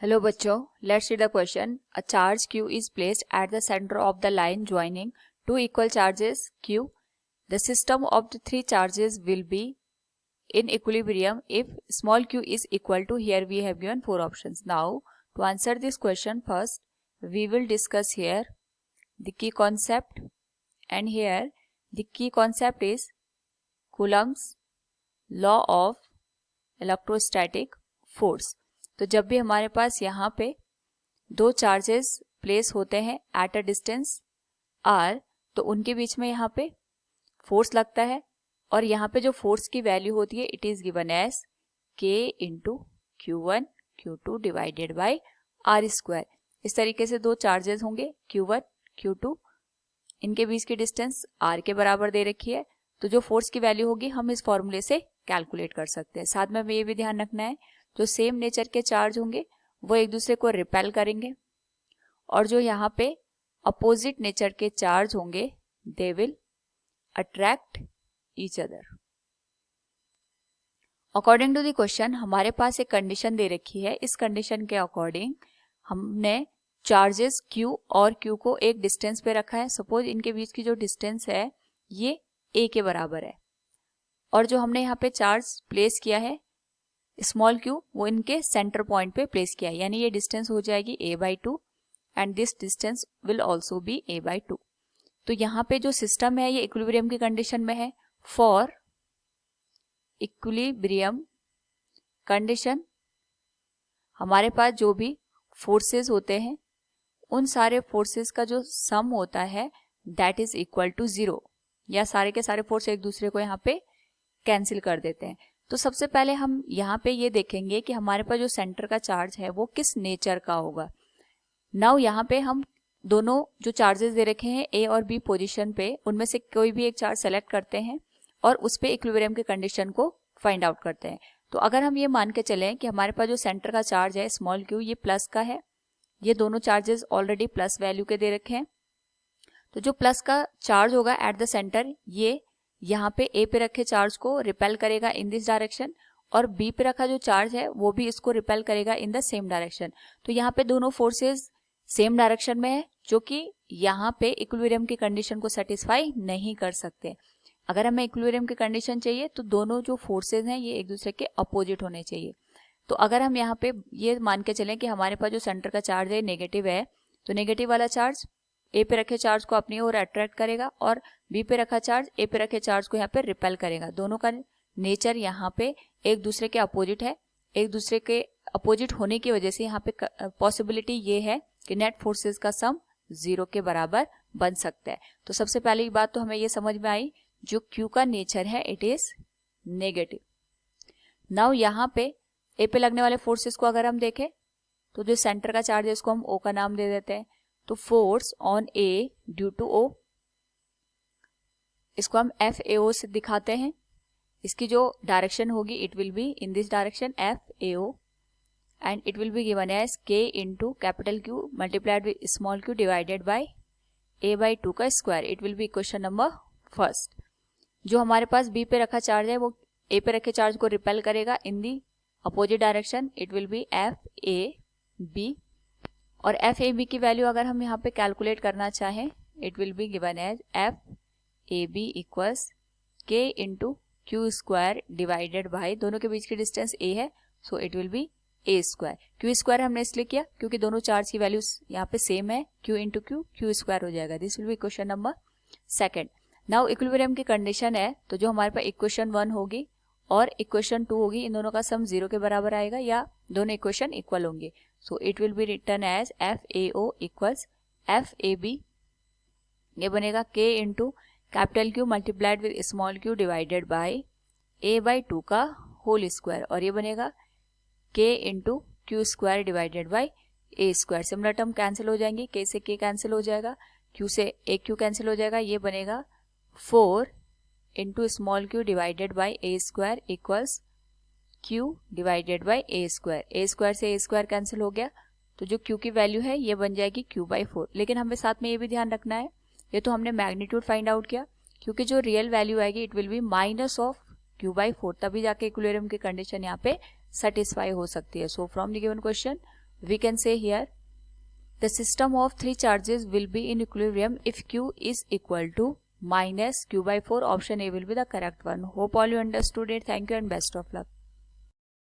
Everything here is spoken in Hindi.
हेलो बच्चों, let's see the question. A charge Q is placed at the center of the line joining two equal charges Q. The system of the three charges will be in equilibrium if small q is equal to, here we have given four options. Now, to answer this question, first we will discuss here the key concept, and here the key concept is Coulomb's law of electrostatic force. तो जब भी हमारे पास यहाँ पे दो चार्जेस प्लेस होते हैं एट अ डिस्टेंस r, तो उनके बीच में यहाँ पे फोर्स लगता है, और यहाँ पे जो फोर्स की वैल्यू होती है it is given as k into Q1 Q2 divided by r square. इस तरीके से दो चार्जेस होंगे Q1 Q2, इनके बीच की डिस्टेंस r के बराबर दे रखी है, तो जो फोर्स की वैल्यू होगी हम इस फॉर्मूले से कैलकुलेट कर सकते हैं. साथ में हमें ये भी ध्यान रखना है, जो सेम नेचर के चार्ज होंगे वो एक दूसरे को रिपेल करेंगे, और जो यहाँ पे अपोजिट नेचर के चार्ज होंगे they will attract each other. According to the question हमारे पास एक कंडीशन दे रखी है. इस कंडीशन के अकॉर्डिंग हमने चार्जेस Q और Q को एक डिस्टेंस पे रखा है. सपोज इनके बीच की जो डिस्टेंस है ये a के बराबर है, और जो हमने यहाँ पे चार्ज प्लेस किया है स्मॉल q वो इनके सेंटर पॉइंट पे प्लेस किया है, यानी ये डिस्टेंस हो जाएगी a/2 and this distance will also be a/2. तो यहाँ पे जो सिस्टम है ये इक्विलिब्रियम की कंडीशन में है. फॉर इक्विलिब्रियम कंडीशन हमारे पास जो भी फोर्सेस होते हैं उन सारे फोर्सेस का जो सम होता है दैट इज इक्वल टू 0, या सारे के सारे फोर्स एक दूसरे को यहाँ पे कैंसिल कर देते हैं. तो सबसे पहले हम यहाँ पे ये देखेंगे कि हमारे पास जो सेंटर का चार्ज है वो किस नेचर का होगा. नाउ यहाँ पे हम दोनों जो चार्जेस दे रखे हैं ए और बी पोजीशन पे, उनमें से कोई भी एक चार्ज सेलेक्ट करते हैं और उस पे इक्विलिब्रियम की कंडीशन को फाइंड आउट करते हैं. तो अगर हम ये मान के चलें कि हमारे पास जो सेंटर का चार्ज है स्मॉल क्यू ये प्लस का है, ये दोनों चार्जेस ऑलरेडी प्लस वैल्यू के दे रखे हैं, तो जो प्लस का चार्ज होगा एट द सेंटर ये यहाँ पे ए पे रखे चार्ज को रिपेल करेगा इन दिस डायरेक्शन, और बी पे रखा जो चार्ज है वो भी इसको रिपेल करेगा इन द सेम डायरेक्शन. तो यहाँ पे दोनों फोर्सेस सेम डायरेक्शन में है, जो कि यहाँ पे इक्विलिब्रियम की कंडीशन को सेटिस्फाई नहीं कर सकते. अगर हमें इक्विलिब्रियम की कंडीशन चाहिए तो दोनों जो फोर्सेज हैं ये एक दूसरे के अपोजिट होने चाहिए. तो अगर हम यहाँ पे ये मान के चलें कि हमारे पास जो सेंटर का चार्ज है नेगेटिव है, तो नेगेटिव वाला चार्ज ए पे रखे चार्ज को अपनी ओर अट्रैक्ट करेगा, और बी पे रखा चार्ज ए पे रखे चार्ज को यहाँ पे रिपेल करेगा. दोनों का नेचर यहाँ पे एक दूसरे के अपोजिट है. एक दूसरे के अपोजिट होने की वजह से यहाँ पे पॉसिबिलिटी ये है कि नेट फोर्सेस का सम 0 के बराबर बन सकता है. तो सबसे पहली बात तो हमें ये समझ में आई, जो Q का नेचर है इट इज नेगेटिव. नाउ यहाँ पे ए पे लगने वाले फोर्सेस को अगर हम देखें तो जो सेंटर का चार्ज है इसको हम O का नाम दे देते हैं. तो force on A due to O, इसको हम FAO से दिखाते हैं. इसकी जो डायरेक्शन होगी it will be in this direction FAO, and it will be given as K into capital Q multiplied with small q divided by a/2 का square. It will be question number first. जो हमारे पास B पे रखा चार्ज है वो A पे रखे चार्ज को रिपेल करेगा in the opposite direction. It will be FAB, और FAB की वैल्यू अगर हम यहाँ पे कैलकुलेट करना चाहें it will be given as FAB equals K into Q square divided by, दोनों के बीच की डिस्टेंस A है, so it will be A square. Q square हमने इसलिए किया क्योंकि दोनों चार्ज की वैल्यूज यहाँ पे सेम है, Q इंटू Q स्क्वायर हो जाएगा. This will be question number second. Now equilibrium की कंडीशन है, तो जो हमारे पास इक्वेशन 1 होगी और इक्वेशन 2 होगी, इन दोनों का सम 0 के बराबर आएगा या दोनों इक्वेशन इक्वल होंगे. So it will be written as FAO equals FAB, ये बनेगा K into capital Q multiplied with small q divided by a/2 का होल स्क्वायर, और ये बनेगा K into Q square divided by a square. Similar term cancel हो जाएंगे, K से K कैंसिल हो जाएगा, Q से एक Q कैंसिल हो जाएगा, ये बनेगा 4 into small q divided by a square equals q divided by a square. a square से a स्क्वायर कैंसिल हो गया, तो जो q की वैल्यू है ये बन जाएगी q/4. लेकिन हमें साथ में ये भी ध्यान रखना है, ये तो हमने मैग्नीट्यूड फाइंड आउट किया, क्योंकि जो रियल वैल्यू आएगी it will B minus of q/4, तभी जाके इक्विलिब्रियम की कंडीशन यहाँ पे सेटिस्फाई हो सकती है. So from the given question we can say here the system of three charges will be in equilibrium if Q is equal to minus Q by 4. Option A will be the correct one. Hope all you understood it. Thank you and best of luck.